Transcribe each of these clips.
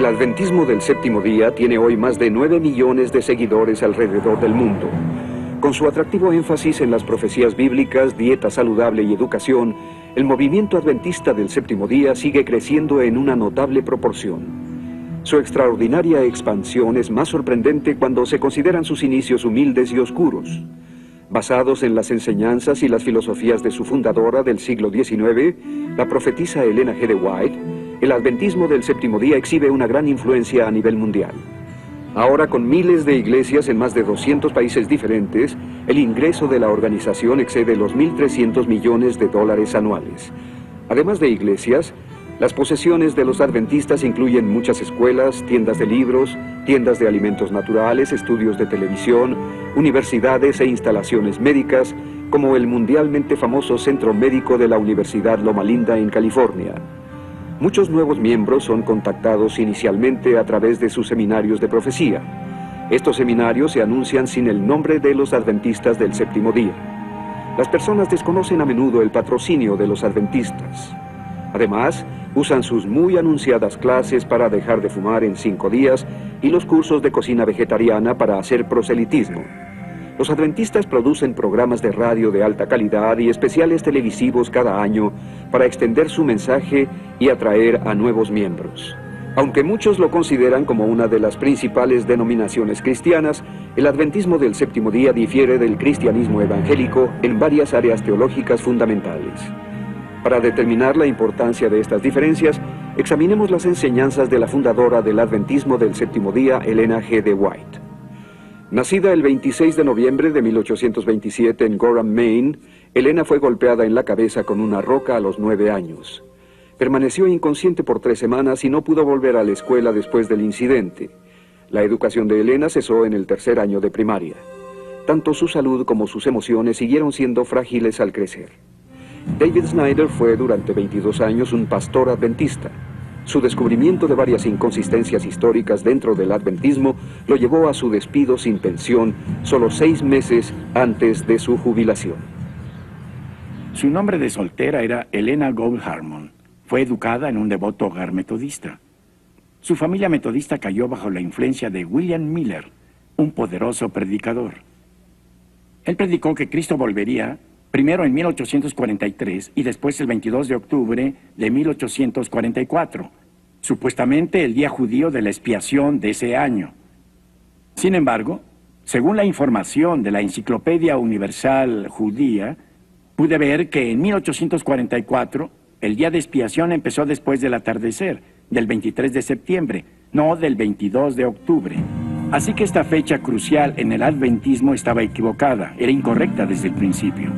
El adventismo del séptimo día tiene hoy más de 9 millones de seguidores alrededor del mundo. Con su atractivo énfasis en las profecías bíblicas, dieta saludable y educación, el movimiento adventista del séptimo día sigue creciendo en una notable proporción. Su extraordinaria expansión es más sorprendente cuando se consideran sus inicios humildes y oscuros. Basados en las enseñanzas y las filosofías de su fundadora del siglo XIX, la profetisa Elena G. de White, el adventismo del séptimo día exhibe una gran influencia a nivel mundial. Ahora, con miles de iglesias en más de 200 países diferentes, el ingreso de la organización excede los 1.300 millones de dólares anuales. Además de iglesias, las posesiones de los adventistas incluyen muchas escuelas, tiendas de libros, tiendas de alimentos naturales, estudios de televisión, universidades e instalaciones médicas, como el mundialmente famoso Centro Médico de la Universidad Loma Linda en California. Muchos nuevos miembros son contactados inicialmente a través de sus seminarios de profecía. Estos seminarios se anuncian sin el nombre de los adventistas del séptimo día. Las personas desconocen a menudo el patrocinio de los adventistas. Además, usan sus muy anunciadas clases para dejar de fumar en 5 días y los cursos de cocina vegetariana para hacer proselitismo. Los adventistas producen programas de radio de alta calidad y especiales televisivos cada año para extender su mensaje y atraer a nuevos miembros. Aunque muchos lo consideran como una de las principales denominaciones cristianas, el adventismo del séptimo día difiere del cristianismo evangélico en varias áreas teológicas fundamentales. Para determinar la importancia de estas diferencias, examinemos las enseñanzas de la fundadora del adventismo del séptimo día, Elena G. de White. Nacida el 26 de noviembre de 1827 en Gorham, Maine, Elena fue golpeada en la cabeza con una roca a los 9 años. Permaneció inconsciente por 3 semanas y no pudo volver a la escuela después del incidente. La educación de Elena cesó en el 3er año de primaria. Tanto su salud como sus emociones siguieron siendo frágiles al crecer. David Snyder fue durante 22 años un pastor adventista. Su descubrimiento de varias inconsistencias históricas dentro del adventismo lo llevó a su despido sin pensión solo 6 meses antes de su jubilación. Su nombre de soltera era Elena Gould Harmon. Fue educada en un devoto hogar metodista. Su familia metodista cayó bajo la influencia de William Miller, un poderoso predicador. Él predicó que Cristo volvería primero en 1843 y después el 22 de octubre de 1844, supuestamente el día judío de la expiación de ese año. Sin embargo, según la información de la Enciclopedia Universal Judía, pude ver que en 1844 el día de expiación empezó después del atardecer, del 23 de septiembre, no del 22 de octubre. Así que esta fecha crucial en el adventismo estaba equivocada, era incorrecta desde el principio.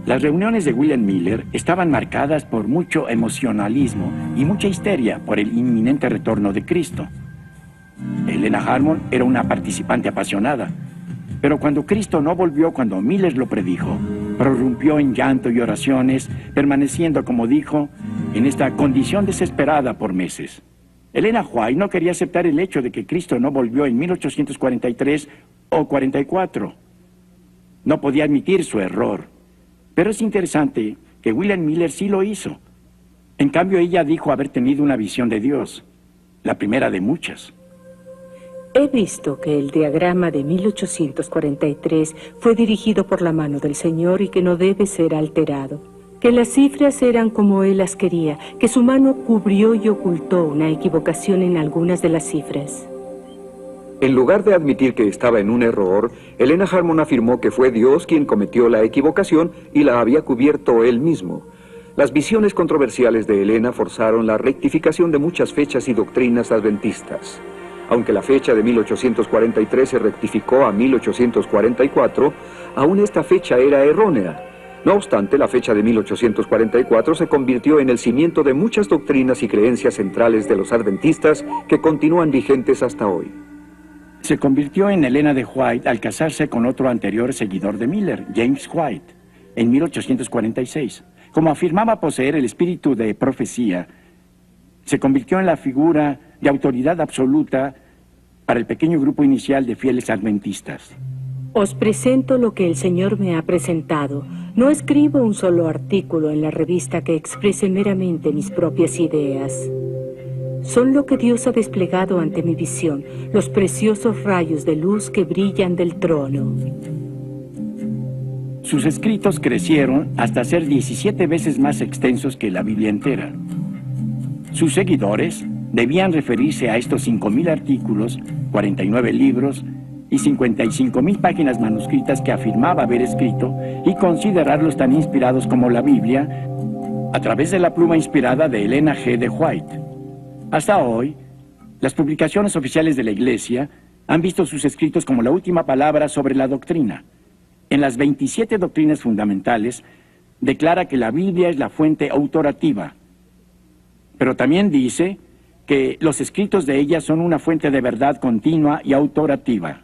Las reuniones de William Miller estaban marcadas por mucho emocionalismo y mucha histeria por el inminente retorno de Cristo. Elena Harmon era una participante apasionada, pero cuando Cristo no volvió cuando Miller lo predijo, prorrumpió en llanto y oraciones, permaneciendo, como dijo, en esta condición desesperada por meses. Elena White no quería aceptar el hecho de que Cristo no volvió en 1843 o 44. No podía admitir su error. Pero es interesante que William Miller sí lo hizo. En cambio, ella dijo haber tenido una visión de Dios, la primera de muchas. He visto que el diagrama de 1843 fue dirigido por la mano del Señor y que no debe ser alterado. Que las cifras eran como Él las quería, que su mano cubrió y ocultó una equivocación en algunas de las cifras. En lugar de admitir que estaba en un error, Elena Harmon afirmó que fue Dios quien cometió la equivocación y la había cubierto Él mismo. Las visiones controversiales de Elena forzaron la rectificación de muchas fechas y doctrinas adventistas. Aunque la fecha de 1843 se rectificó a 1844, aún esta fecha era errónea. No obstante, la fecha de 1844 se convirtió en el cimiento de muchas doctrinas y creencias centrales de los adventistas que continúan vigentes hasta hoy. Se convirtió en Elena de White al casarse con otro anterior seguidor de Miller, James White, en 1846. Como afirmaba poseer el espíritu de profecía, se convirtió en la figura de autoridad absoluta para el pequeño grupo inicial de fieles adventistas. Os presento lo que el Señor me ha presentado. No escribo un solo artículo en la revista que exprese meramente mis propias ideas. son lo que Dios ha desplegado ante mi visión, los preciosos rayos de luz que brillan del trono. Sus escritos crecieron hasta ser 17 veces más extensos que la Biblia entera. Sus seguidores debían referirse a estos 5,000 artículos, 49 libros y 55,000 páginas manuscritas que afirmaba haber escrito y considerarlos tan inspirados como la Biblia a través de la pluma inspirada de Elena G. de White. Hasta hoy, las publicaciones oficiales de la Iglesia han visto sus escritos como la última palabra sobre la doctrina. En las 27 doctrinas fundamentales, declara que la Biblia es la fuente autorativa, pero también dice que los escritos de ella son una fuente de verdad continua y autorativa.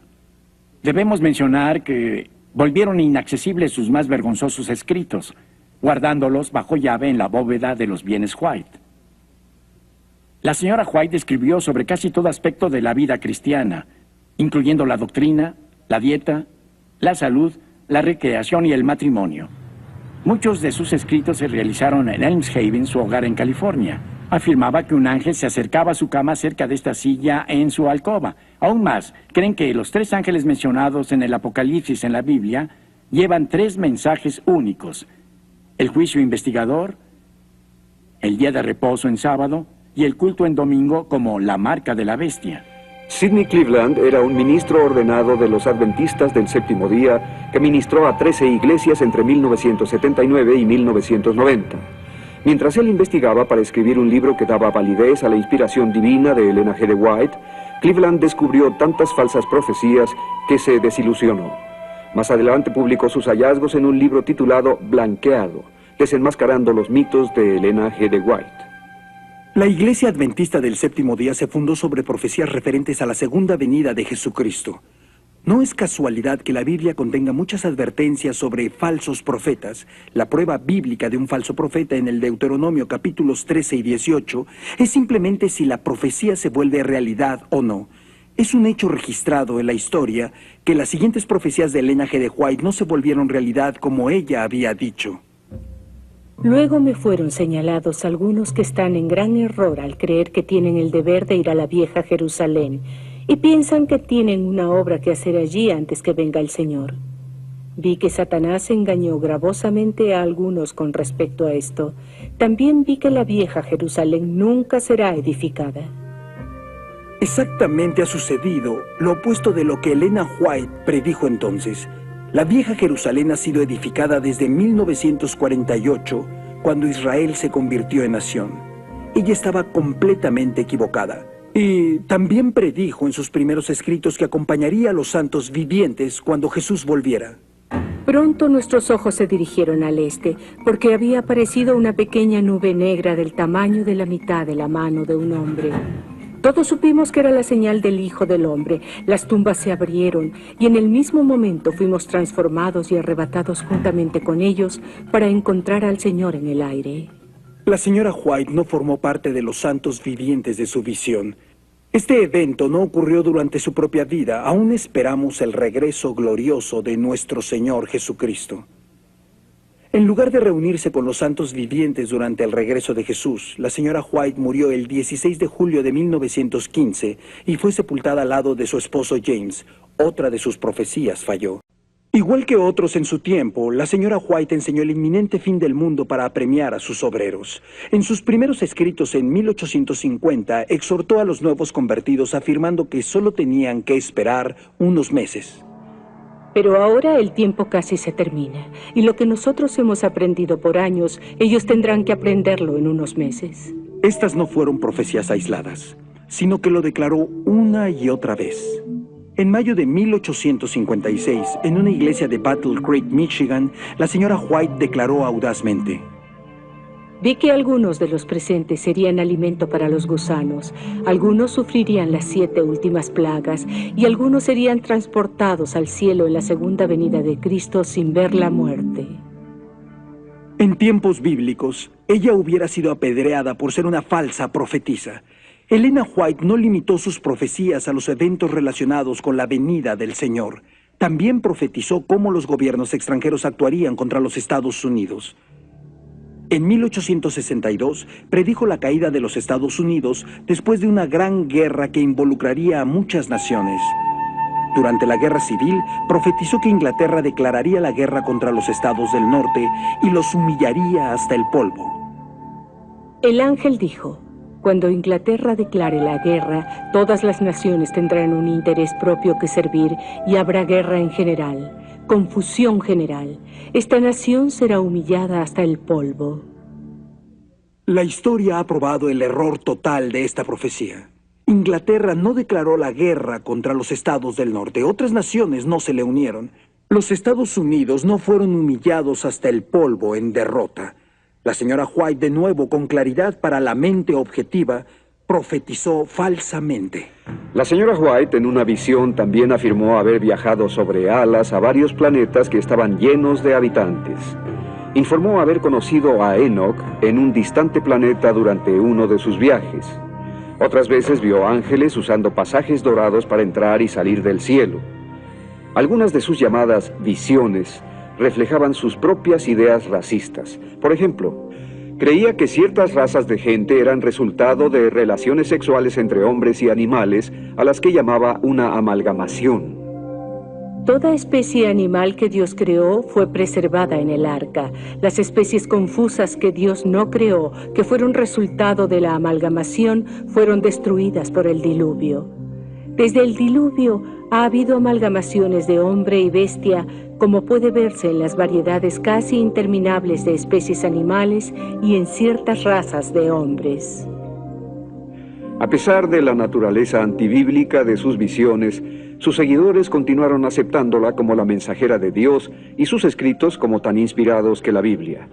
Debemos mencionar que volvieron inaccesibles sus más vergonzosos escritos, guardándolos bajo llave en la bóveda de los bienes White. La señora White escribió sobre casi todo aspecto de la vida cristiana, incluyendo la doctrina, la dieta, la salud, la recreación y el matrimonio. Muchos de sus escritos se realizaron en Elms Haven, su hogar en California. Afirmaba que un ángel se acercaba a su cama cerca de esta silla en su alcoba. Aún más, creen que los 3 ángeles mencionados en el Apocalipsis en la Biblia llevan 3 mensajes únicos: el juicio investigador, el día de reposo en sábado y el culto en domingo como la marca de la bestia. Sidney Cleveland era un ministro ordenado de los Adventistas del Séptimo Día que ministró a 13 iglesias entre 1979 y 1990. Mientras él investigaba para escribir un libro que daba validez a la inspiración divina de Elena G. de White, Cleveland descubrió tantas falsas profecías que se desilusionó. Más adelante publicó sus hallazgos en un libro titulado Blanqueado, desenmascarando los mitos de Elena G. de White. La Iglesia Adventista del Séptimo Día se fundó sobre profecías referentes a la segunda venida de Jesucristo. No es casualidad que la Biblia contenga muchas advertencias sobre falsos profetas. La prueba bíblica de un falso profeta en el Deuteronomio capítulos 13 y 18 es simplemente si la profecía se vuelve realidad o no. Es un hecho registrado en la historia que las siguientes profecías de Elena G. de White no se volvieron realidad como ella había dicho. Luego me fueron señalados algunos que están en gran error al creer que tienen el deber de ir a la vieja Jerusalén y piensan que tienen una obra que hacer allí antes que venga el Señor. Vi que Satanás engañó gravosamente a algunos con respecto a esto. También vi que la vieja Jerusalén nunca será edificada. Exactamente ha sucedido lo opuesto de lo que Elena White predijo entonces. La vieja Jerusalén ha sido edificada desde 1948, cuando Israel se convirtió en nación. Ella estaba completamente equivocada. Y también predijo en sus primeros escritos que acompañaría a los santos vivientes cuando Jesús volviera. Pronto nuestros ojos se dirigieron al este, porque había aparecido una pequeña nube negra del tamaño de la mitad de la mano de un hombre. Todos supimos que era la señal del Hijo del Hombre. Las tumbas se abrieron y en el mismo momento fuimos transformados y arrebatados juntamente con ellos para encontrar al Señor en el aire. La señora White no formó parte de los santos vivientes de su visión. Este evento no ocurrió durante su propia vida. Aún esperamos el regreso glorioso de nuestro Señor Jesucristo. En lugar de reunirse con los santos vivientes durante el regreso de Jesús, la señora White murió el 16 de julio de 1915 y fue sepultada al lado de su esposo James. Otra de sus profecías falló. Igual que otros en su tiempo, la señora White enseñó el inminente fin del mundo para apremiar a sus obreros. En sus primeros escritos en 1850, exhortó a los nuevos convertidos afirmando que solo tenían que esperar unos meses. Pero ahora el tiempo casi se termina, y lo que nosotros hemos aprendido por años, ellos tendrán que aprenderlo en unos meses. Estas no fueron profecías aisladas, sino que lo declaró una y otra vez. En mayo de 1856, en una iglesia de Battle Creek, Michigan, la señora White declaró audazmente: Vi que algunos de los presentes serían alimento para los gusanos, algunos sufrirían las 7 últimas plagas, y algunos serían transportados al cielo en la segunda venida de Cristo sin ver la muerte. En tiempos bíblicos, ella hubiera sido apedreada por ser una falsa profetisa. Elena White no limitó sus profecías a los eventos relacionados con la venida del Señor. También profetizó cómo los gobiernos extranjeros actuarían contra los Estados Unidos. En 1862 predijo la caída de los Estados Unidos después de una gran guerra que involucraría a muchas naciones. Durante la Guerra Civil, profetizó que Inglaterra declararía la guerra contra los estados del norte y los humillaría hasta el polvo. El ángel dijo: cuando Inglaterra declare la guerra, todas las naciones tendrán un interés propio que servir y habrá guerra en general, confusión general. Esta nación será humillada hasta el polvo. La historia ha probado el error total de esta profecía. Inglaterra no declaró la guerra contra los estados del norte. Otras naciones no se le unieron. Los Estados Unidos no fueron humillados hasta el polvo en derrota. La señora White, de nuevo, con claridad para la mente objetiva, profetizó falsamente. La señora White, en una visión, también afirmó haber viajado sobre alas a varios planetas que estaban llenos de habitantes. Informó haber conocido a Enoch en un distante planeta durante uno de sus viajes. Otras veces vio ángeles usando pasajes dorados para entrar y salir del cielo. Algunas de sus llamadas visiones reflejaban sus propias ideas racistas. Por ejemplo, creía que ciertas razas de gente eran resultado de relaciones sexuales entre hombres y animales, a las que llamaba una amalgamación. Toda especie animal que Dios creó fue preservada en el arca. Las especies confusas que Dios no creó, que fueron resultado de la amalgamación, fueron destruidas por el diluvio. Desde el diluvio ha habido amalgamaciones de hombre y bestia, como puede verse en las variedades casi interminables de especies animales y en ciertas razas de hombres. A pesar de la naturaleza antibíblica de sus visiones, sus seguidores continuaron aceptándola como la mensajera de Dios y sus escritos como tan inspirados que la Biblia.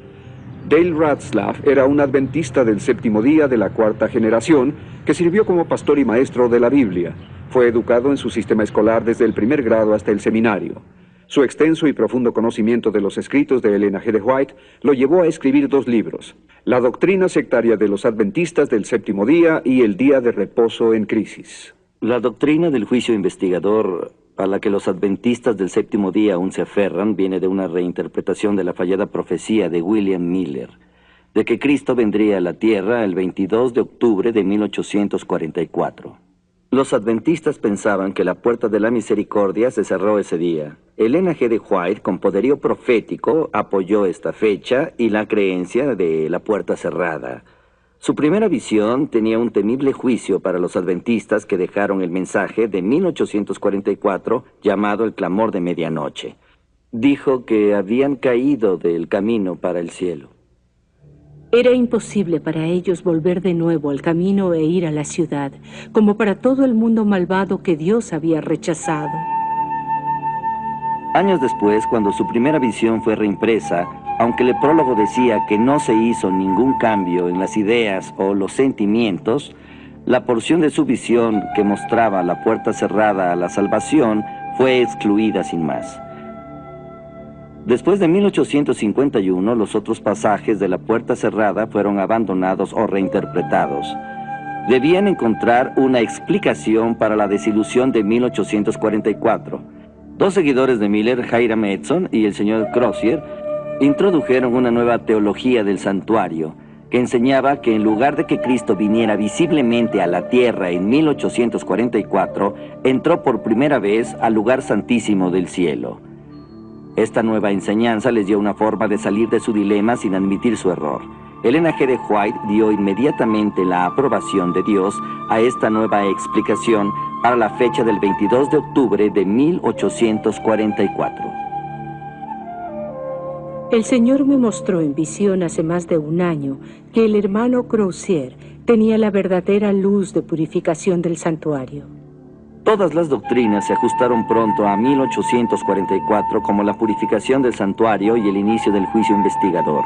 Dale Ratzlaff era un adventista del séptimo día de la cuarta generación que sirvió como pastor y maestro de la Biblia. Fue educado en su sistema escolar desde el primer grado hasta el seminario. Su extenso y profundo conocimiento de los escritos de Elena G. de White lo llevó a escribir 2 libros: La doctrina sectaria de los adventistas del séptimo día y El día de reposo en crisis. La doctrina del juicio investigador, a la que los adventistas del séptimo día aún se aferran, viene de una reinterpretación de la fallada profecía de William Miller, de que Cristo vendría a la tierra el 22 de octubre de 1844. Los adventistas pensaban que la puerta de la misericordia se cerró ese día. Elena G. de White, con poderío profético, apoyó esta fecha y la creencia de la puerta cerrada. Su primera visión tenía un temible juicio para los adventistas que dejaron el mensaje de 1844 llamado el clamor de medianoche. Dijo que habían caído del camino para el cielo. Era imposible para ellos volver de nuevo al camino e ir a la ciudad, como para todo el mundo malvado que Dios había rechazado. Años después, cuando su primera visión fue reimpresa, aunque el prólogo decía que no se hizo ningún cambio en las ideas o los sentimientos, la porción de su visión que mostraba la puerta cerrada a la salvación fue excluida sin más. Después de 1851, los otros pasajes de la puerta cerrada fueron abandonados o reinterpretados. Debían encontrar una explicación para la desilusión de 1844. 2 seguidores de Miller, Hiram Edson y el señor Crozier, introdujeron una nueva teología del santuario, que enseñaba que en lugar de que Cristo viniera visiblemente a la tierra en 1844, entró por primera vez al lugar santísimo del cielo. Esta nueva enseñanza les dio una forma de salir de su dilema sin admitir su error. Elena G. de White dio inmediatamente la aprobación de Dios a esta nueva explicación para la fecha del 22 de octubre de 1844. El Señor me mostró en visión hace más de 1 año que el hermano Crozier tenía la verdadera luz de purificación del santuario. Todas las doctrinas se ajustaron pronto a 1844 como la purificación del santuario y el inicio del juicio investigador.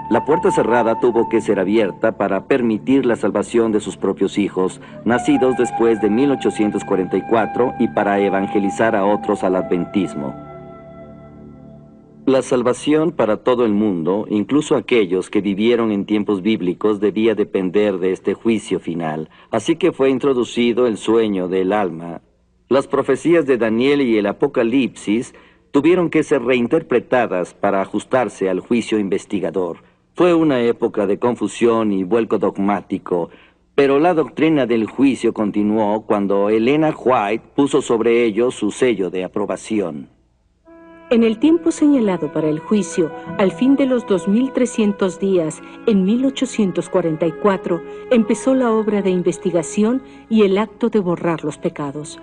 La puerta cerrada tuvo que ser abierta para permitir la salvación de sus propios hijos, nacidos después de 1844, y para evangelizar a otros al adventismo. La salvación para todo el mundo, incluso aquellos que vivieron en tiempos bíblicos, debía depender de este juicio final. Así que fue introducido el sueño del alma. Las profecías de Daniel y el Apocalipsis tuvieron que ser reinterpretadas para ajustarse al juicio investigador. Fue una época de confusión y vuelco dogmático, pero la doctrina del juicio continuó cuando Elena White puso sobre ello su sello de aprobación. En el tiempo señalado para el juicio, al fin de los 2300 días, en 1844, empezó la obra de investigación y el acto de borrar los pecados.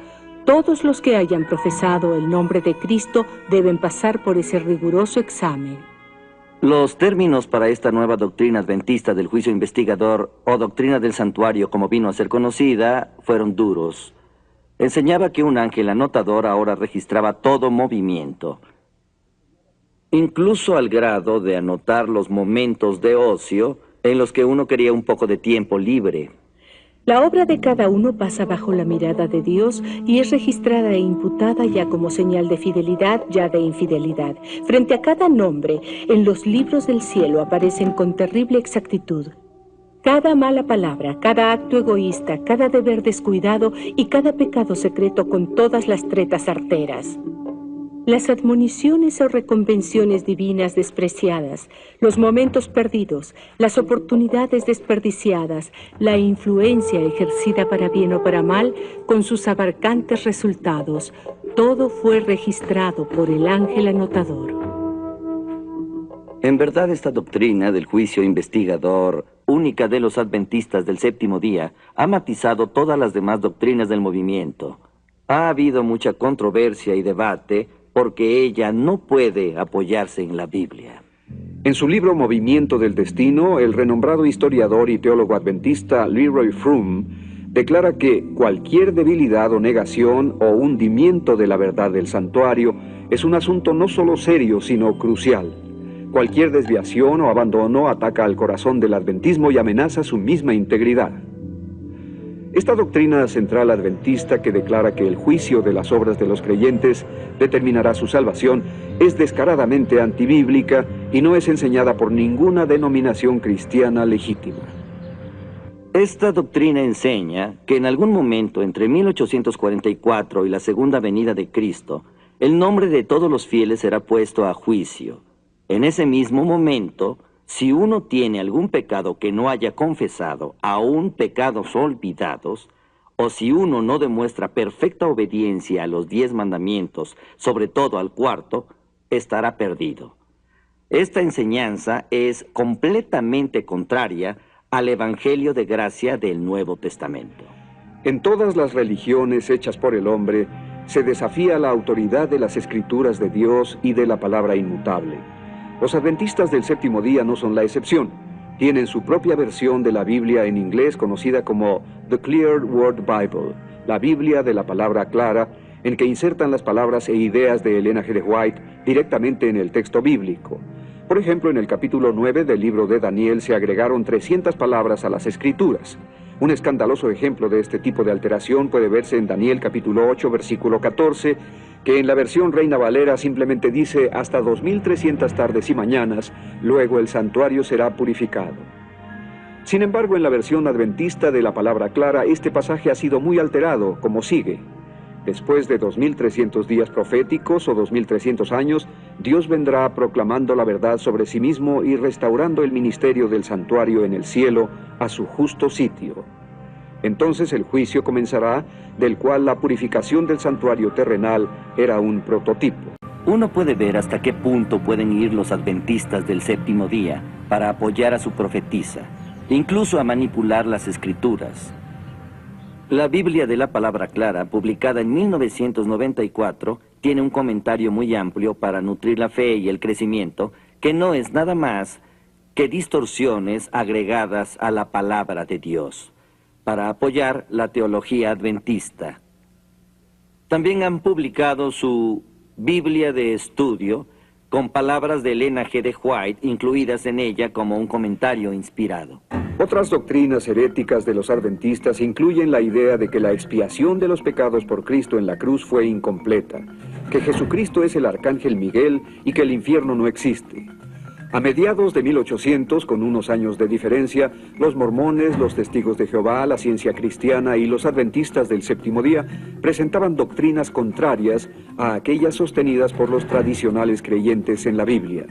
Todos los que hayan profesado el nombre de Cristo deben pasar por ese riguroso examen. Los términos para esta nueva doctrina adventista del juicio investigador, o doctrina del santuario como vino a ser conocida, fueron duros. Enseñaba que un ángel anotador ahora registraba todo movimiento, incluso al grado de anotar los momentos de ocio en los que uno quería un poco de tiempo libre. La obra de cada uno pasa bajo la mirada de Dios y es registrada e imputada ya como señal de fidelidad, ya de infidelidad. Frente a cada nombre, en los libros del cielo aparecen con terrible exactitud cada mala palabra, cada acto egoísta, cada deber descuidado y cada pecado secreto con todas las tretas arteras. Las admoniciones o reconvenciones divinas despreciadas, los momentos perdidos, las oportunidades desperdiciadas, la influencia ejercida para bien o para mal, con sus abarcantes resultados, todo fue registrado por el ángel anotador. En verdad, esta doctrina del juicio investigador, única de los adventistas del séptimo día, ha matizado todas las demás doctrinas del movimiento. Ha habido mucha controversia y debate, porque ella no puede apoyarse en la Biblia. En su libro Movimiento del Destino, el renombrado historiador y teólogo adventista Leroy Froome declara que cualquier debilidad o negación o hundimiento de la verdad del santuario es un asunto no solo serio, sino crucial. Cualquier desviación o abandono ataca al corazón del adventismo y amenaza su misma integridad. Esta doctrina central adventista que declara que el juicio de las obras de los creyentes determinará su salvación es descaradamente antibíblica y no es enseñada por ninguna denominación cristiana legítima. Esta doctrina enseña que en algún momento entre 1844 y la segunda venida de Cristo, el nombre de todos los fieles será puesto a juicio. En ese mismo momento, si uno tiene algún pecado que no haya confesado, aún pecados olvidados, o si uno no demuestra perfecta obediencia a los 10 mandamientos, sobre todo al cuarto, estará perdido. Esta enseñanza es completamente contraria al Evangelio de gracia del Nuevo Testamento. En todas las religiones hechas por el hombre, se desafía la autoridad de las Escrituras de Dios y de la palabra inmutable. Los adventistas del séptimo día no son la excepción. Tienen su propia versión de la Biblia en inglés conocida como The Clear Word Bible, la Biblia de la palabra clara, en que insertan las palabras e ideas de Elena G. White directamente en el texto bíblico. Por ejemplo, en el capítulo 9 del libro de Daniel se agregaron 300 palabras a las Escrituras. Un escandaloso ejemplo de este tipo de alteración puede verse en Daniel capítulo 8, versículo 14, que en la versión Reina Valera simplemente dice hasta 2300 tardes y mañanas, luego el santuario será purificado. Sin embargo, en la versión adventista de la palabra clara, este pasaje ha sido muy alterado, como sigue. Después de 2300 días proféticos o 2300 años, Dios vendrá proclamando la verdad sobre sí mismo y restaurando el ministerio del santuario en el cielo a su justo sitio. Entonces el juicio comenzará, del cual la purificación del santuario terrenal era un prototipo. Uno puede ver hasta qué punto pueden ir los adventistas del séptimo día para apoyar a su profetisa, incluso a manipular las Escrituras. La Biblia de la Palabra Clara, publicada en 1994, tiene un comentario muy amplio para nutrir la fe y el crecimiento, que no es nada más que distorsiones agregadas a la palabra de Dios, para apoyar la teología adventista. También han publicado su Biblia de estudio, con palabras de Elena G. White incluidas en ella como un comentario inspirado. Otras doctrinas heréticas de los adventistas incluyen la idea de que la expiación de los pecados por Cristo en la cruz fue incompleta, que Jesucristo es el arcángel Miguel y que el infierno no existe. A mediados de 1800, con unos años de diferencia, los mormones, los testigos de Jehová, la ciencia cristiana y los adventistas del séptimo día presentaban doctrinas contrarias a aquellas sostenidas por los tradicionales creyentes en la Biblia.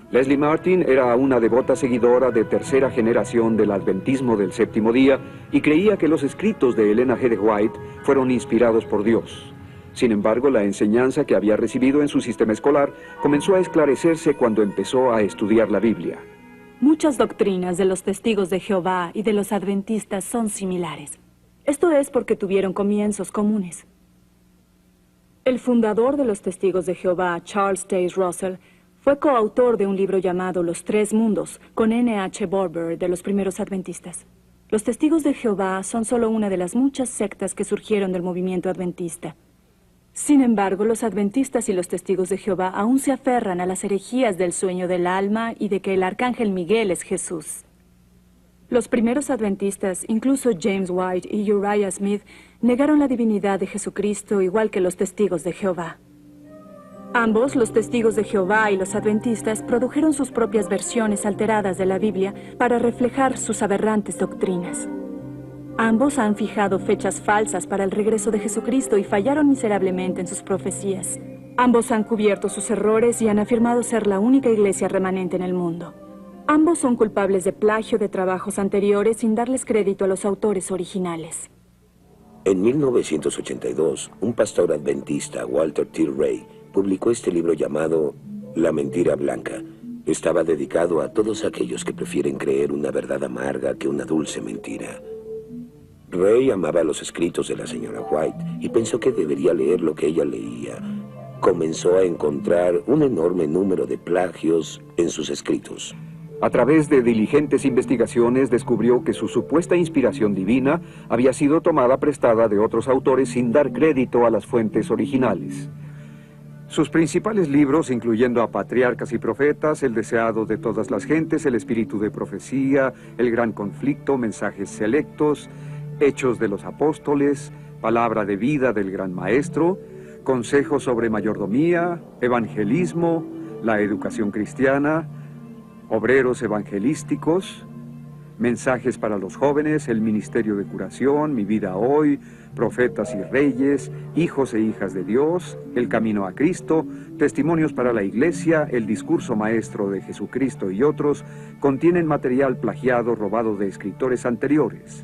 Leslie Martin era una devota seguidora de tercera generación del adventismo del séptimo día y creía que los escritos de Elena G. de White fueron inspirados por Dios. Sin embargo, la enseñanza que había recibido en su sistema escolar comenzó a esclarecerse cuando empezó a estudiar la Biblia. Muchas doctrinas de los testigos de Jehová y de los adventistas son similares. Esto es porque tuvieron comienzos comunes. El fundador de los testigos de Jehová, Charles Taze Russell, fue coautor de un libro llamado Los Tres Mundos, con N.H. Barber de los primeros adventistas. Los testigos de Jehová son solo una de las muchas sectas que surgieron del movimiento adventista. Sin embargo, los adventistas y los testigos de Jehová aún se aferran a las herejías del sueño del alma y de que el arcángel Miguel es Jesús. Los primeros adventistas, incluso James White y Uriah Smith, negaron la divinidad de Jesucristo igual que los testigos de Jehová. Ambos, los testigos de Jehová y los adventistas, produjeron sus propias versiones alteradas de la Biblia para reflejar sus aberrantes doctrinas. Ambos han fijado fechas falsas para el regreso de Jesucristo y fallaron miserablemente en sus profecías. Ambos han cubierto sus errores y han afirmado ser la única iglesia remanente en el mundo. Ambos son culpables de plagio de trabajos anteriores sin darles crédito a los autores originales. En 1982, un pastor adventista, Walter T. Ray, publicó este libro llamado La Mentira Blanca. Estaba dedicado a todos aquellos que prefieren creer una verdad amarga que una dulce mentira. Ray amaba los escritos de la señora White y pensó que debería leer lo que ella leía. Comenzó a encontrar un enorme número de plagios en sus escritos. A través de diligentes investigaciones descubrió que su supuesta inspiración divina había sido tomada prestada de otros autores sin dar crédito a las fuentes originales. Sus principales libros, incluyendo a Patriarcas y Profetas, El deseado de todas las gentes, El espíritu de profecía, El gran conflicto, Mensajes selectos, Hechos de los apóstoles, Palabra de vida del gran maestro, Consejos sobre mayordomía, Evangelismo, La educación cristiana, Obreros evangelísticos, Mensajes para los jóvenes, El ministerio de curación, Mi vida hoy, Profetas y reyes, Hijos e hijas de Dios, El camino a Cristo, Testimonios para la iglesia, El discurso maestro de Jesucristo y otros, contienen material plagiado robado de escritores anteriores.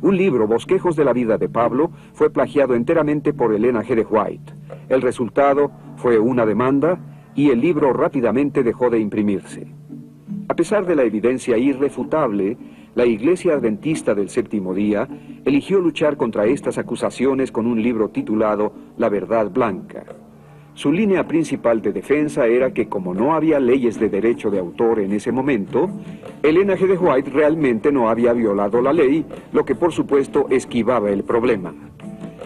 Un libro, Bosquejos de la vida de Pablo, fue plagiado enteramente por Elena G. de White. El resultado fue una demanda y el libro rápidamente dejó de imprimirse. A pesar de la evidencia irrefutable, la Iglesia Adventista del Séptimo Día eligió luchar contra estas acusaciones con un libro titulado La Verdad Blanca. Su línea principal de defensa era que, como no había leyes de derecho de autor en ese momento, Elena G. de White realmente no había violado la ley, lo que por supuesto esquivaba el problema.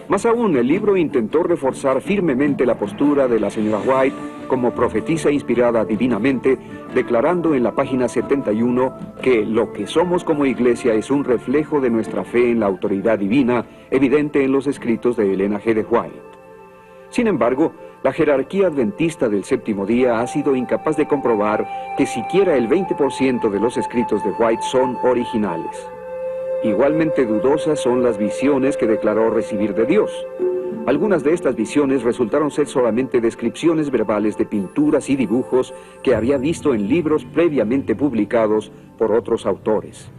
Más aún, el libro intentó reforzar firmemente la postura de la señora White como profetisa inspirada divinamente, declarando en la página 71 que lo que somos como iglesia es un reflejo de nuestra fe en la autoridad divina, evidente en los escritos de Elena G. de White. Sin embargo, la jerarquía adventista del Séptimo Día ha sido incapaz de comprobar que siquiera el 20% de los escritos de White son originales. Igualmente dudosas son las visiones que declaró recibir de Dios. Algunas de estas visiones resultaron ser solamente descripciones verbales de pinturas y dibujos que había visto en libros previamente publicados por otros autores.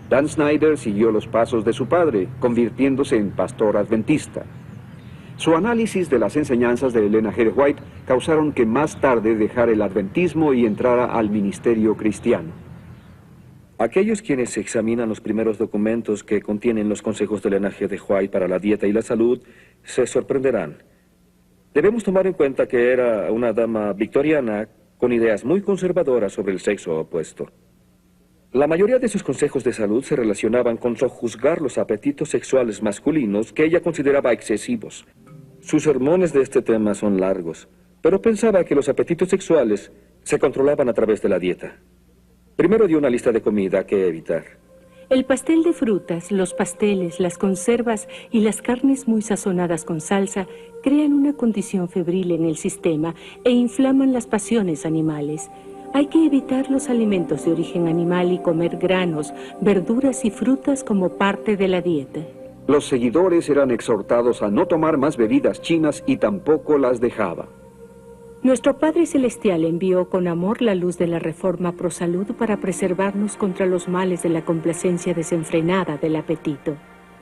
Dan Snyder siguió los pasos de su padre, convirtiéndose en pastor adventista. Su análisis de las enseñanzas de Elena G. de White causaron que más tarde dejara el adventismo y entrara al ministerio cristiano. Aquellos quienes examinan los primeros documentos que contienen los consejos de Elena G. de White para la dieta y la salud se sorprenderán. Debemos tomar en cuenta que era una dama victoriana con ideas muy conservadoras sobre el sexo opuesto. La mayoría de sus consejos de salud se relacionaban con sojuzgar los apetitos sexuales masculinos que ella consideraba excesivos. Sus sermones de este tema son largos, pero pensaba que los apetitos sexuales se controlaban a través de la dieta. Primero dio una lista de comida que evitar. El pastel de frutas, los pasteles, las conservas y las carnes muy sazonadas con salsa crean una condición febril en el sistema e inflaman las pasiones animales. Hay que evitar los alimentos de origen animal y comer granos, verduras y frutas como parte de la dieta. Los seguidores eran exhortados a no tomar más bebidas chinas y tampoco las dejaba. Nuestro Padre Celestial envió con amor la luz de la Reforma Pro Salud para preservarnos contra los males de la complacencia desenfrenada del apetito.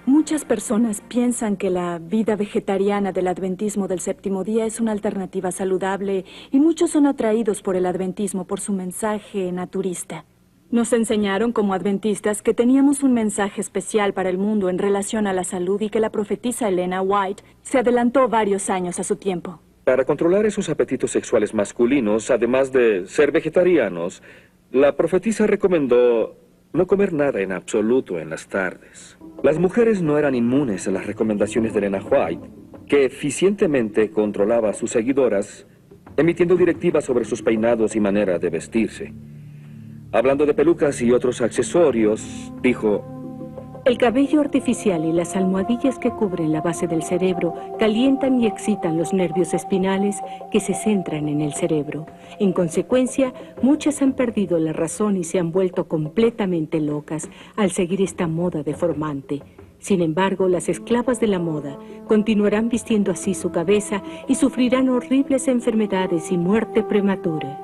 Muchas personas piensan que la vida vegetariana del adventismo del séptimo día es una alternativa saludable y muchos son atraídos por el adventismo por su mensaje naturista. Nos enseñaron como adventistas que teníamos un mensaje especial para el mundo en relación a la salud y que la profetisa Elena White se adelantó varios años a su tiempo. Para controlar esos apetitos sexuales masculinos, además de ser vegetarianos, la profetisa recomendó no comer nada en absoluto en las tardes. Las mujeres no eran inmunes a las recomendaciones de Elena White, que eficientemente controlaba a sus seguidoras, emitiendo directivas sobre sus peinados y manera de vestirse. Hablando de pelucas y otros accesorios, dijo: el cabello artificial y las almohadillas que cubren la base del cerebro calientan y excitan los nervios espinales que se centran en el cerebro. En consecuencia, muchas han perdido la razón y se han vuelto completamente locas al seguir esta moda deformante. Sin embargo, las esclavas de la moda continuarán vistiendo así su cabeza y sufrirán horribles enfermedades y muerte prematura.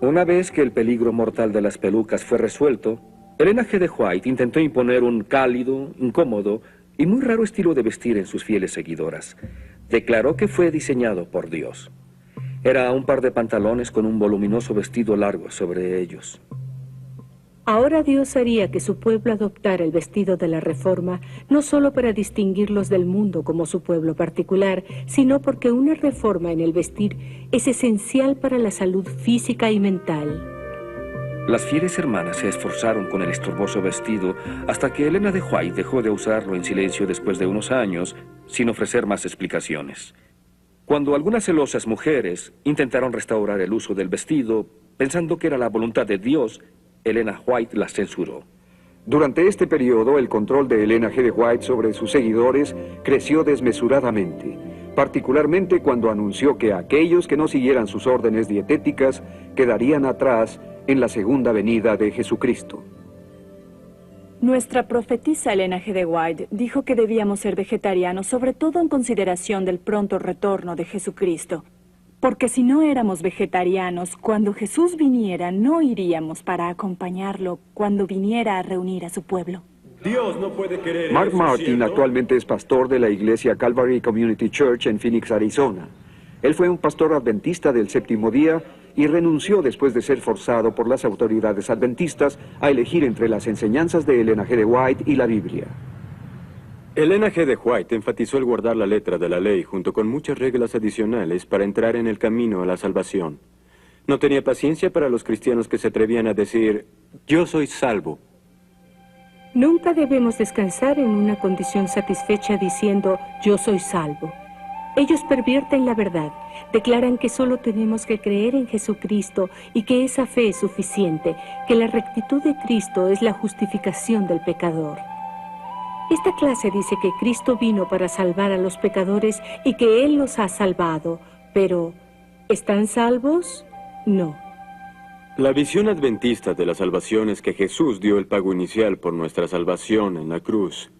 Una vez que el peligro mortal de las pelucas fue resuelto, Elena G. de White intentó imponer un cálido, incómodo y muy raro estilo de vestir en sus fieles seguidoras. Declaró que fue diseñado por Dios. Era un par de pantalones con un voluminoso vestido largo sobre ellos. Ahora Dios haría que su pueblo adoptara el vestido de la Reforma, no solo para distinguirlos del mundo como su pueblo particular, sino porque una reforma en el vestir es esencial para la salud física y mental. Las fieles hermanas se esforzaron con el estorboso vestido hasta que Elena de White dejó de usarlo en silencio después de unos años, sin ofrecer más explicaciones. Cuando algunas celosas mujeres intentaron restaurar el uso del vestido, pensando que era la voluntad de Dios, Elena White las censuró. Durante este periodo, el control de Elena G. de White sobre sus seguidores creció desmesuradamente, particularmente cuando anunció que aquellos que no siguieran sus órdenes dietéticas quedarían atrás en la segunda venida de Jesucristo. Nuestra profetisa Elena G. de White dijo que debíamos ser vegetarianos, sobre todo en consideración del pronto retorno de Jesucristo. Porque si no éramos vegetarianos, cuando Jesús viniera, no iríamos para acompañarlo cuando viniera a reunir a su pueblo. Dios no puede querer Mark eso, Martin ¿cierto? actualmente es pastor de la iglesia Calvary Community Church en Phoenix, Arizona. Él fue un pastor adventista del séptimo día y renunció después de ser forzado por las autoridades adventistas a elegir entre las enseñanzas de Elena G. de White y la Biblia. Elena G. de White enfatizó el guardar la letra de la ley junto con muchas reglas adicionales para entrar en el camino a la salvación. No tenía paciencia para los cristianos que se atrevían a decir: yo soy salvo. Nunca debemos descansar en una condición satisfecha diciendo yo soy salvo. Ellos pervierten la verdad, declaran que solo tenemos que creer en Jesucristo y que esa fe es suficiente, que la rectitud de Cristo es la justificación del pecador. Esta clase dice que Cristo vino para salvar a los pecadores y que Él los ha salvado, pero ¿están salvos? No. La visión adventista de la salvación es que Jesús dio el pago inicial por nuestra salvación en la cruz.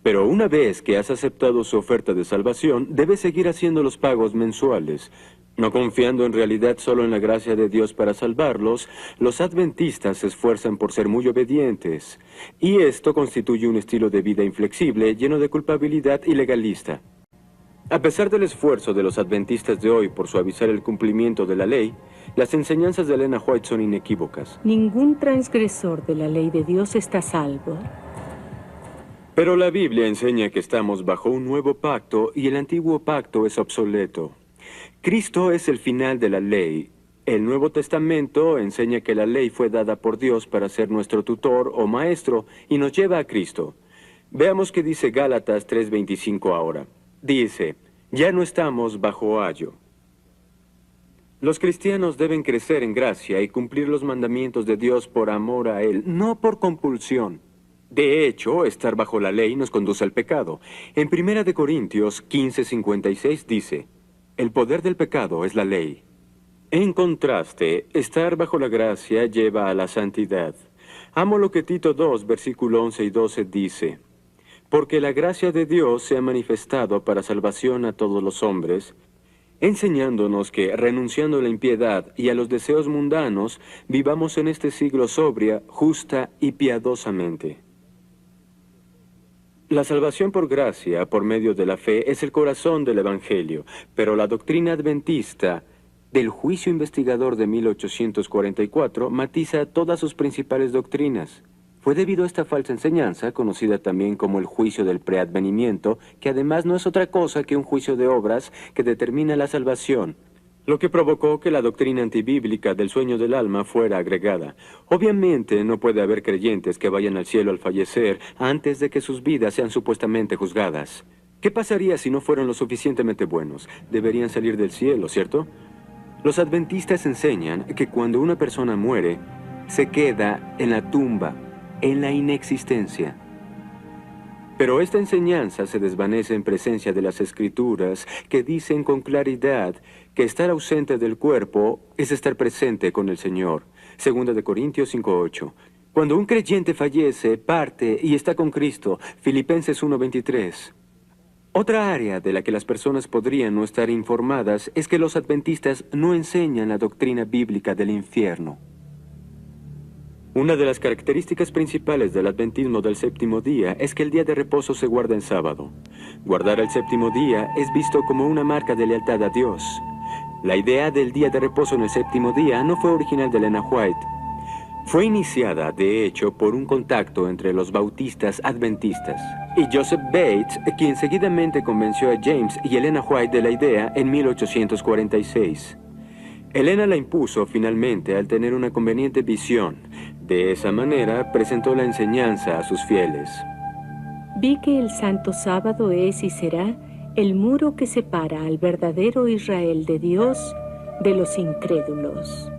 Pero una vez que has aceptado su oferta de salvación, debes seguir haciendo los pagos mensuales. No confiando en realidad solo en la gracia de Dios para salvarlos, los adventistas se esfuerzan por ser muy obedientes. Y esto constituye un estilo de vida inflexible, lleno de culpabilidad y legalista. A pesar del esfuerzo de los adventistas de hoy por suavizar el cumplimiento de la ley, las enseñanzas de Elena White son inequívocas. Ningún transgresor de la ley de Dios está salvo. Pero la Biblia enseña que estamos bajo un nuevo pacto y el antiguo pacto es obsoleto. Cristo es el final de la ley. El Nuevo Testamento enseña que la ley fue dada por Dios para ser nuestro tutor o maestro y nos lleva a Cristo. Veamos qué dice Gálatas 3:25 ahora. Dice: ya no estamos bajo ayo. Los cristianos deben crecer en gracia y cumplir los mandamientos de Dios por amor a Él, no por compulsión. De hecho, estar bajo la ley nos conduce al pecado. En 1 de Corintios 15:56 dice: el poder del pecado es la ley. En contraste, estar bajo la gracia lleva a la santidad. Amo lo que Tito 2, versículo 11 y 12 dice: porque la gracia de Dios se ha manifestado para salvación a todos los hombres, enseñándonos que, renunciando a la impiedad y a los deseos mundanos, vivamos en este siglo sobria, justa y piadosamente. La salvación por gracia, por medio de la fe, es el corazón del Evangelio, pero la doctrina adventista del juicio investigador de 1844 matiza todas sus principales doctrinas. Fue debido a esta falsa enseñanza, conocida también como el juicio del preadvenimiento, que además no es otra cosa que un juicio de obras que determina la salvación, lo que provocó que la doctrina antibíblica del sueño del alma fuera agregada. Obviamente no puede haber creyentes que vayan al cielo al fallecer antes de que sus vidas sean supuestamente juzgadas. ¿Qué pasaría si no fueron lo suficientemente buenos? Deberían salir del cielo, ¿cierto? Los adventistas enseñan que cuando una persona muere, se queda en la tumba, en la inexistencia. Pero esta enseñanza se desvanece en presencia de las Escrituras, que dicen con claridad que estar ausente del cuerpo es estar presente con el Señor. 2 de Corintios 5:8. Cuando un creyente fallece, parte y está con Cristo. Filipenses 1:23. Otra área de la que las personas podrían no estar informadas es que los adventistas no enseñan la doctrina bíblica del infierno. Una de las características principales del adventismo del séptimo día es que el día de reposo se guarda en sábado. Guardar el séptimo día es visto como una marca de lealtad a Dios. La idea del día de reposo en el séptimo día no fue original de Elena White. Fue iniciada, de hecho, por un contacto entre los bautistas adventistas y Joseph Bates, quien seguidamente convenció a James y Elena White de la idea en 1846. Elena la impuso finalmente al tener una conveniente visión. De esa manera presentó la enseñanza a sus fieles. Vi que el santo sábado es y será el muro que separa al verdadero Israel de Dios de los incrédulos.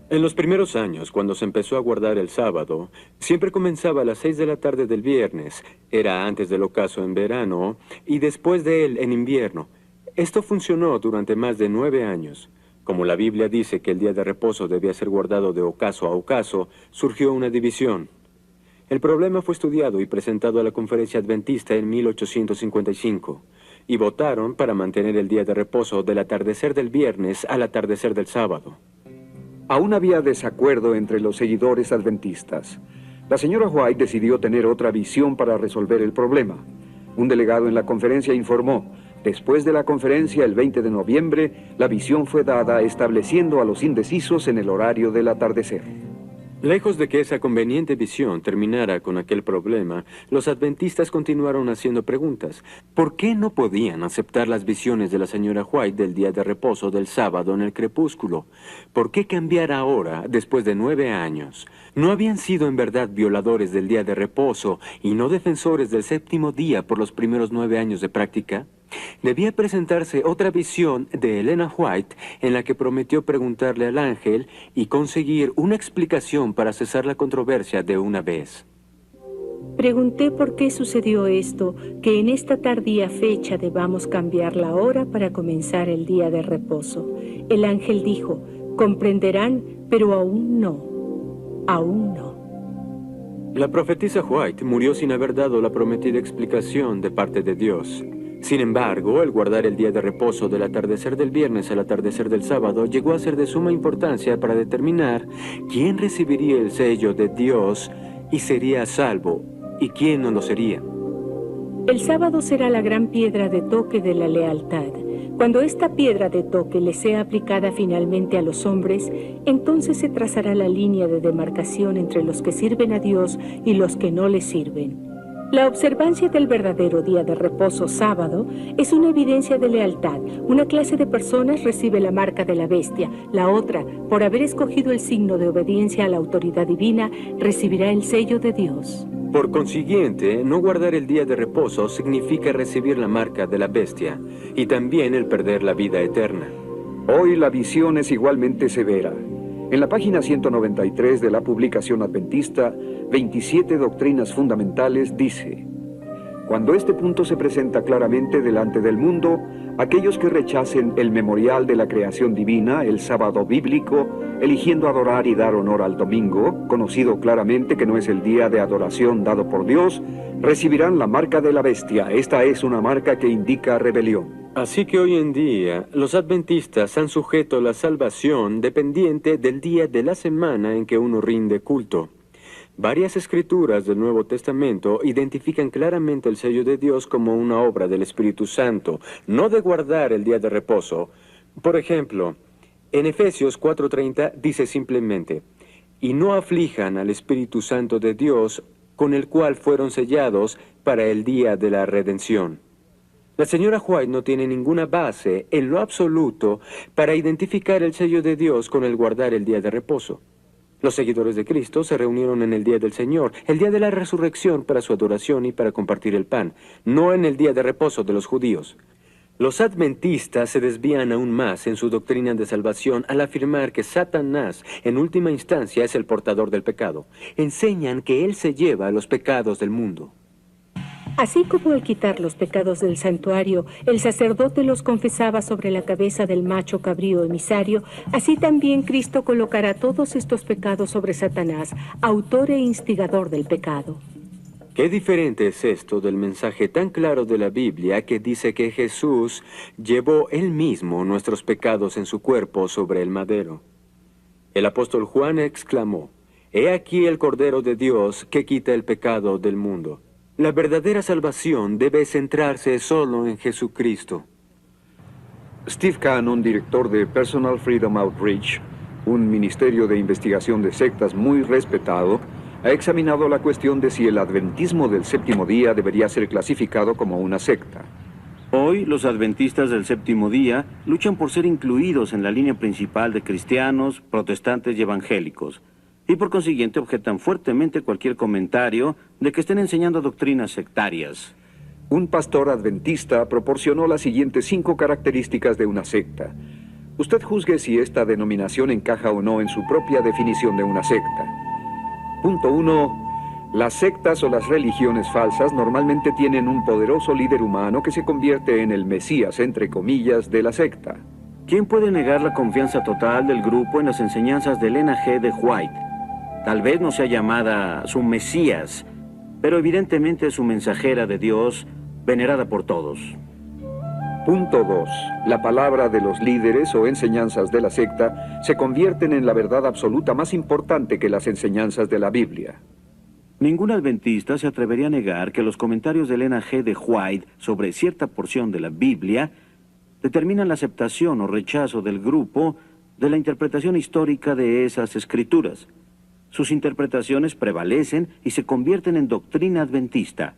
En los primeros años, cuando se empezó a guardar el sábado, siempre comenzaba a las 6 de la tarde del viernes. Era antes del ocaso en verano y después de él en invierno. Esto funcionó durante más de 9 años. Como la Biblia dice que el día de reposo debía ser guardado de ocaso a ocaso, surgió una división. El problema fue estudiado y presentado a la Conferencia Adventista en 1855, y votaron para mantener el día de reposo del atardecer del viernes al atardecer del sábado. Aún había desacuerdo entre los seguidores adventistas. La señora White decidió tener otra visión para resolver el problema. Un delegado en la conferencia informó: después de la conferencia, el 20 de noviembre, la visión fue dada estableciendo a los indecisos en el horario del atardecer. Lejos de que esa conveniente visión terminara con aquel problema, los adventistas continuaron haciendo preguntas. ¿Por qué no podían aceptar las visiones de la señora White del día de reposo del sábado en el crepúsculo? ¿Por qué cambiar ahora, después de 9 años? ¿No habían sido en verdad violadores del día de reposo y no defensores del séptimo día por los primeros 9 años de práctica? Debía presentarse otra visión de Elena White en la que prometió preguntarle al ángel y conseguir una explicación para cesar la controversia de una vez. Pregunté por qué sucedió esto, que en esta tardía fecha debamos cambiar la hora para comenzar el día de reposo. El ángel dijo: comprenderán, pero aún no. Aún no. La profetisa White murió sin haber dado la prometida explicación de parte de Dios. Sin embargo, el guardar el día de reposo del atardecer del viernes al atardecer del sábado llegó a ser de suma importancia para determinar quién recibiría el sello de Dios y sería salvo, y quién no lo sería. El sábado será la gran piedra de toque de la lealtad. Cuando esta piedra de toque le sea aplicada finalmente a los hombres, entonces se trazará la línea de demarcación entre los que sirven a Dios y los que no le sirven. La observancia del verdadero día de reposo sábado es una evidencia de lealtad. Una clase de personas recibe la marca de la bestia, la otra, por haber escogido el signo de obediencia a la autoridad divina, recibirá el sello de Dios. Por consiguiente, no guardar el día de reposo significa recibir la marca de la bestia y también el perder la vida eterna. Hoy la visión es igualmente severa. En la página 193 de la publicación adventista, 27 doctrinas fundamentales, dice: cuando este punto se presenta claramente delante del mundo, aquellos que rechacen el memorial de la creación divina, el sábado bíblico, eligiendo adorar y dar honor al domingo, conocido claramente que no es el día de adoración dado por Dios, recibirán la marca de la bestia. Esta es una marca que indica rebelión. Así que hoy en día, los adventistas han sujeto la salvación dependiente del día de la semana en que uno rinde culto. Varias escrituras del Nuevo Testamento identifican claramente el sello de Dios como una obra del Espíritu Santo, no de guardar el día de reposo. Por ejemplo, en Efesios 4:30 dice simplemente, «Y no aflijan al Espíritu Santo de Dios, con el cual fueron sellados para el día de la redención». La señora White no tiene ninguna base, en lo absoluto, para identificar el sello de Dios con el guardar el día de reposo. Los seguidores de Cristo se reunieron en el día del Señor, el día de la resurrección para su adoración y para compartir el pan, no en el día de reposo de los judíos. Los adventistas se desvían aún más en su doctrina de salvación al afirmar que Satanás, en última instancia, es el portador del pecado. Enseñan que él se lleva los pecados del mundo. Así como al quitar los pecados del santuario, el sacerdote los confesaba sobre la cabeza del macho cabrío emisario, así también Cristo colocará todos estos pecados sobre Satanás, autor e instigador del pecado. ¿Qué diferente es esto del mensaje tan claro de la Biblia que dice que Jesús llevó él mismo nuestros pecados en su cuerpo sobre el madero? El apóstol Juan exclamó, «He aquí el Cordero de Dios que quita el pecado del mundo». La verdadera salvación debe centrarse solo en Jesucristo. Steve Cannon, director de Personal Freedom Outreach, un ministerio de investigación de sectas muy respetado, ha examinado la cuestión de si el adventismo del séptimo día debería ser clasificado como una secta. Hoy, los adventistas del séptimo día luchan por ser incluidos en la línea principal de cristianos, protestantes y evangélicos, y por consiguiente objetan fuertemente cualquier comentario de que estén enseñando doctrinas sectarias. Un pastor adventista proporcionó las siguientes 5 características de una secta. Usted juzgue si esta denominación encaja o no en su propia definición de una secta. Punto 1. Las sectas o las religiones falsas normalmente tienen un poderoso líder humano que se convierte en el Mesías, entre comillas, de la secta. ¿Quién puede negar la confianza total del grupo en las enseñanzas de Elena G. de White? Tal vez no sea llamada su Mesías, pero evidentemente es su mensajera de Dios, venerada por todos. Punto 2. La palabra de los líderes o enseñanzas de la secta se convierten en la verdad absoluta más importante que las enseñanzas de la Biblia. Ningún adventista se atrevería a negar que los comentarios de Elena G. de White sobre cierta porción de la Biblia determinan la aceptación o rechazo del grupo de la interpretación histórica de esas escrituras. Sus interpretaciones prevalecen y se convierten en doctrina adventista.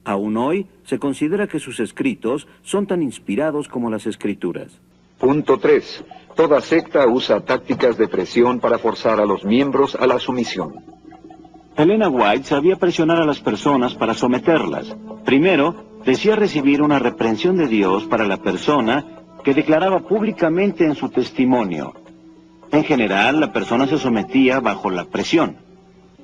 Aún hoy, se considera que sus escritos son tan inspirados como las escrituras. Punto 3. Toda secta usa tácticas de presión para forzar a los miembros a la sumisión. Elena White sabía presionar a las personas para someterlas. Primero, decía recibir una reprensión de Dios para la persona que declaraba públicamente en su testimonio. En general, la persona se sometía bajo la presión.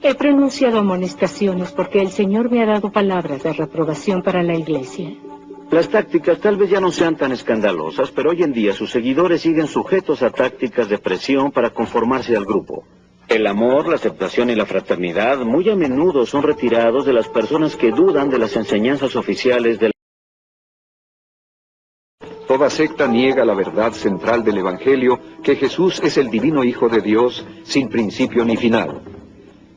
He pronunciado amonestaciones porque el Señor me ha dado palabras de reprobación para la iglesia. Las tácticas tal vez ya no sean tan escandalosas, pero hoy en día sus seguidores siguen sujetos a tácticas de presión para conformarse al grupo. El amor, la aceptación y la fraternidad muy a menudo son retirados de las personas que dudan de las enseñanzas oficiales de la... Toda secta niega la verdad central del Evangelio, que Jesús es el divino Hijo de Dios, sin principio ni final.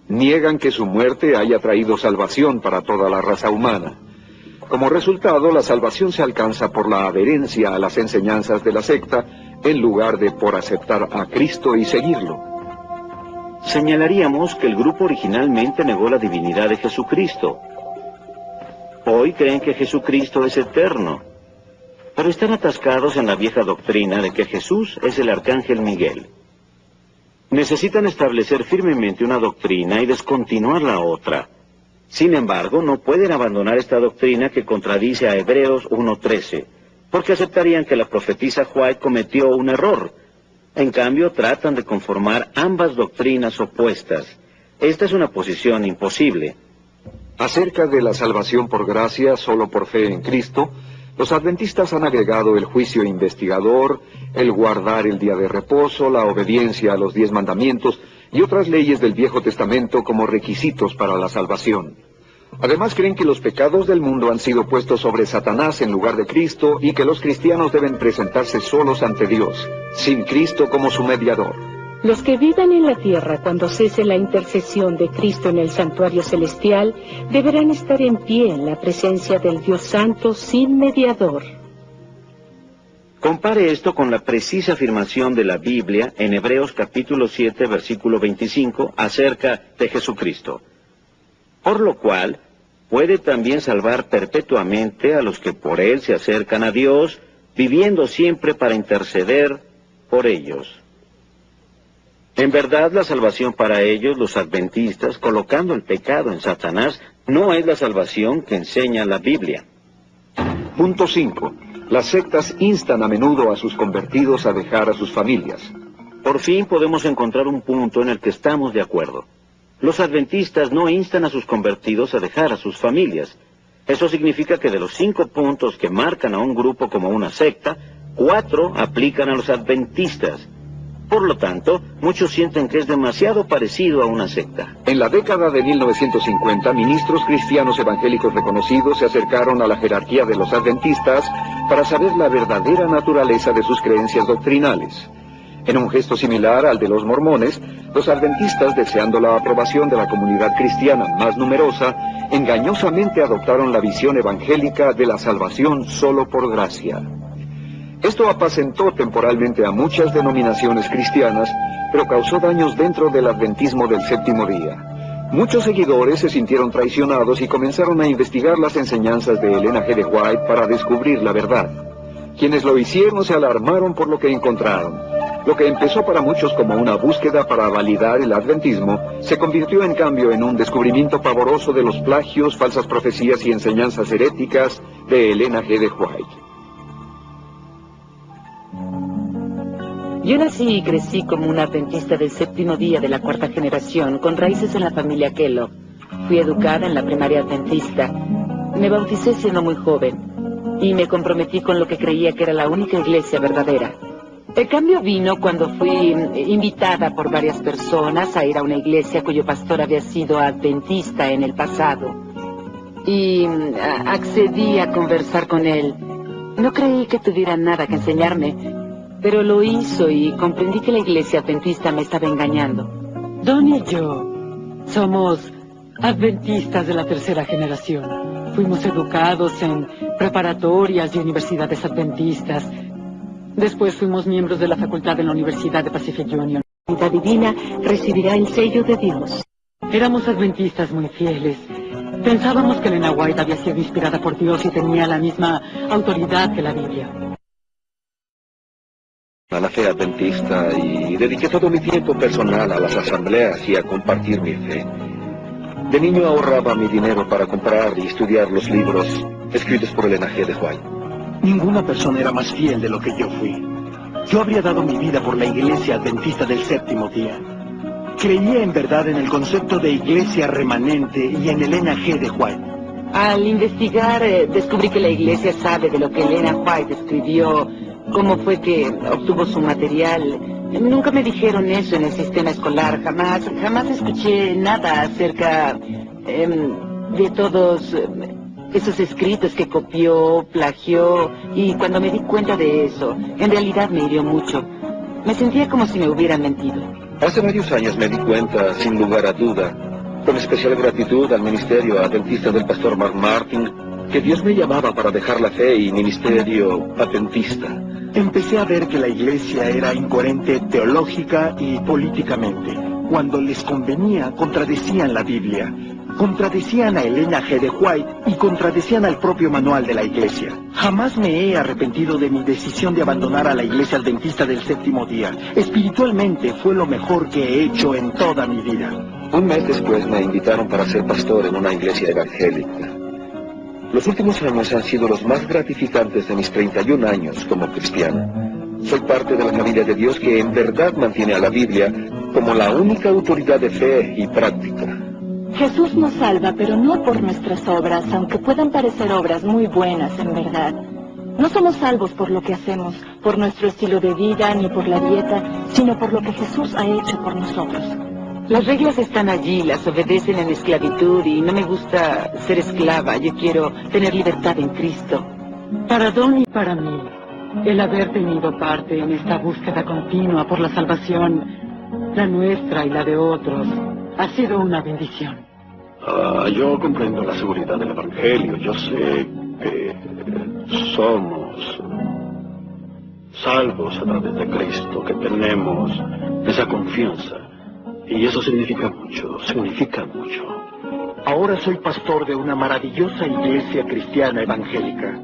Niegan que su muerte haya traído salvación para toda la raza humana. Como resultado, la salvación se alcanza por la adherencia a las enseñanzas de la secta, en lugar de por aceptar a Cristo y seguirlo. Señalaríamos que el grupo originalmente negó la divinidad de Jesucristo. Hoy creen que Jesucristo es eterno, pero están atascados en la vieja doctrina de que Jesús es el arcángel Miguel. Necesitan establecer firmemente una doctrina y descontinuar la otra. Sin embargo, no pueden abandonar esta doctrina que contradice a Hebreos 1:13, porque aceptarían que la profetisa White cometió un error. En cambio, tratan de conformar ambas doctrinas opuestas. Esta es una posición imposible. Acerca de la salvación por gracia, solo por fe en Cristo, los adventistas han agregado el juicio investigador, el guardar el día de reposo, la obediencia a los 10 mandamientos y otras leyes del Viejo Testamento como requisitos para la salvación. Además, creen que los pecados del mundo han sido puestos sobre Satanás en lugar de Cristo y que los cristianos deben presentarse solos ante Dios, sin Cristo como su mediador. Los que vivan en la tierra cuando cese la intercesión de Cristo en el santuario celestial deberán estar en pie en la presencia del Dios Santo sin mediador. Compare esto con la precisa afirmación de la Biblia en Hebreos capítulo 7, versículo 25, acerca de Jesucristo. Por lo cual, puede también salvar perpetuamente a los que por Él se acercan a Dios, viviendo siempre para interceder por ellos. En verdad, la salvación para ellos, los adventistas, colocando el pecado en Satanás, no es la salvación que enseña la Biblia. Punto 5. Las sectas instan a menudo a sus convertidos a dejar a sus familias. Por fin podemos encontrar un punto en el que estamos de acuerdo. Los adventistas no instan a sus convertidos a dejar a sus familias. Eso significa que de los 5 puntos que marcan a un grupo como una secta, 4 aplican a los adventistas. Por lo tanto, muchos sienten que es demasiado parecido a una secta. En la década de 1950, ministros cristianos evangélicos reconocidos se acercaron a la jerarquía de los adventistas para saber la verdadera naturaleza de sus creencias doctrinales. En un gesto similar al de los mormones, los adventistas, deseando la aprobación de la comunidad cristiana más numerosa, engañosamente adoptaron la visión evangélica de la salvación solo por gracia. Esto apacentó temporalmente a muchas denominaciones cristianas, pero causó daños dentro del adventismo del séptimo día. Muchos seguidores se sintieron traicionados y comenzaron a investigar las enseñanzas de Elena G. de White para descubrir la verdad. Quienes lo hicieron se alarmaron por lo que encontraron. Lo que empezó para muchos como una búsqueda para validar el adventismo, se convirtió en cambio en un descubrimiento pavoroso de los plagios, falsas profecías y enseñanzas heréticas de Elena G. de White. Yo nací y crecí como una adventista del séptimo día de la 4ª generación, con raíces en la familia Kellogg. Fui educada en la primaria adventista. Me bauticé siendo muy joven y me comprometí con lo que creía que era la única iglesia verdadera. El cambio vino cuando fui invitada por varias personas a ir a una iglesia cuyo pastor había sido adventista en el pasado. Y accedí a conversar con él. No creí que tuviera nada que enseñarme, pero lo hizo y comprendí que la iglesia adventista me estaba engañando. Don y yo somos adventistas de la 3ª generación. Fuimos educados en preparatorias y universidades adventistas. Después fuimos miembros de la facultad de la Universidad de Pacific Union. La vida divina recibirá el sello de Dios. Éramos adventistas muy fieles. Pensábamos que Elena White había sido inspirada por Dios y tenía la misma autoridad que la Biblia. A la fe adventista y dediqué todo mi tiempo personal a las asambleas y a compartir mi fe. De niño ahorraba mi dinero para comprar y estudiar los libros escritos por Elena G. de White. Ninguna persona era más fiel de lo que yo fui. Yo habría dado mi vida por la iglesia adventista del séptimo día. Creía en verdad en el concepto de iglesia remanente y en Elena G. de White. Al investigar, descubrí que la iglesia sabe de lo que Elena White escribió, cómo fue que obtuvo su material. Nunca me dijeron eso en el sistema escolar, jamás escuché nada acerca de todos esos escritos que copió, plagió, y cuando me di cuenta de eso, en realidad me hirió mucho. Me sentía como si me hubieran mentido. Hace varios años me di cuenta, sin lugar a duda, con especial gratitud al ministerio adventista del pastor Mark Martin, que Dios me llamaba para dejar la fe y ministerio adventista. Empecé a ver que la iglesia era incoherente teológica y políticamente. Cuando les convenía, contradecían la Biblia, contradecían a Elena G. de White y contradecían al propio manual de la iglesia. Jamás me he arrepentido de mi decisión de abandonar a la iglesia adventista del séptimo día. Espiritualmente fue lo mejor que he hecho en toda mi vida. Un mes después me invitaron para ser pastor en una iglesia evangélica. Los últimos años han sido los más gratificantes de mis 31 años como cristiano. Soy parte de la familia de Dios que en verdad mantiene a la Biblia como la única autoridad de fe y práctica. Jesús nos salva, pero no por nuestras obras, aunque puedan parecer obras muy buenas en verdad. No somos salvos por lo que hacemos, por nuestro estilo de vida, ni por la dieta, sino por lo que Jesús ha hecho por nosotros. Las reglas están allí, las obedecen en esclavitud y no me gusta ser esclava. Yo quiero tener libertad en Cristo. Para Don y para mí, el haber tenido parte en esta búsqueda continua por la salvación, la nuestra y la de otros, ha sido una bendición. Yo comprendo la seguridad del Evangelio. Yo sé que somos salvos a través de Cristo, que tenemos esa confianza. Y eso significa mucho, significa mucho. Ahora soy pastor de una maravillosa iglesia cristiana evangélica.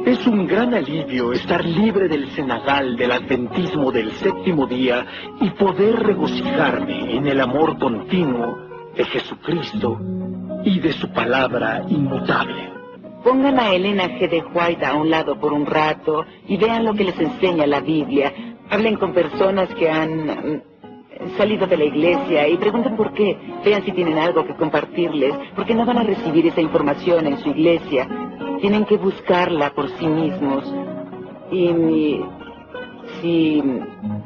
Es un gran alivio estar libre del cenagal del adventismo del séptimo día y poder regocijarme en el amor continuo de Jesucristo y de su palabra inmutable. Pongan a Elena G. de White a un lado por un rato y vean lo que les enseña la Biblia. Hablen con personas que han salido de la iglesia y pregunten por qué. Vean si tienen algo que compartirles, porque no van a recibir esa información en su iglesia. Tienen que buscarla por sí mismos. Y si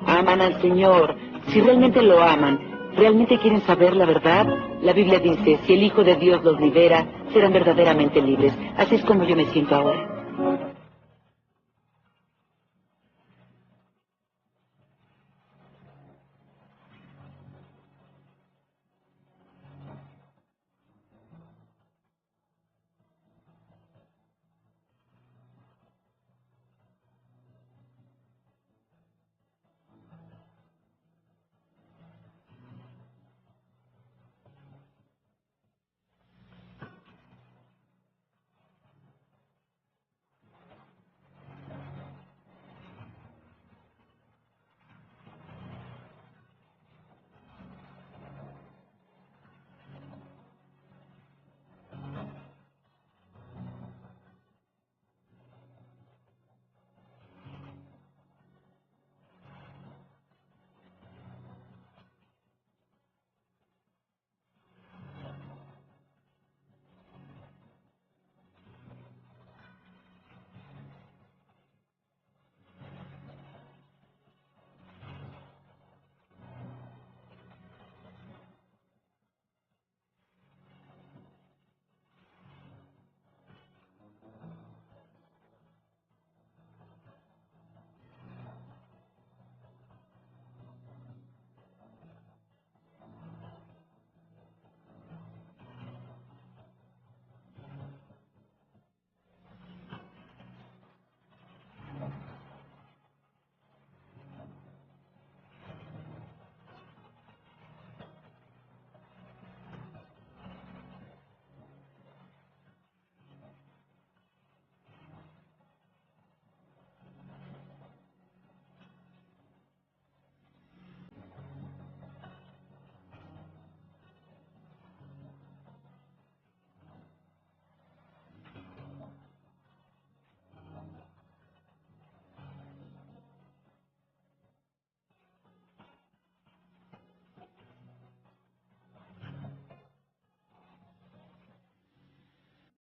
aman al Señor, si realmente lo aman, realmente quieren saber la verdad, la Biblia dice, si el Hijo de Dios los libera, serán verdaderamente libres. Así es como yo me siento ahora.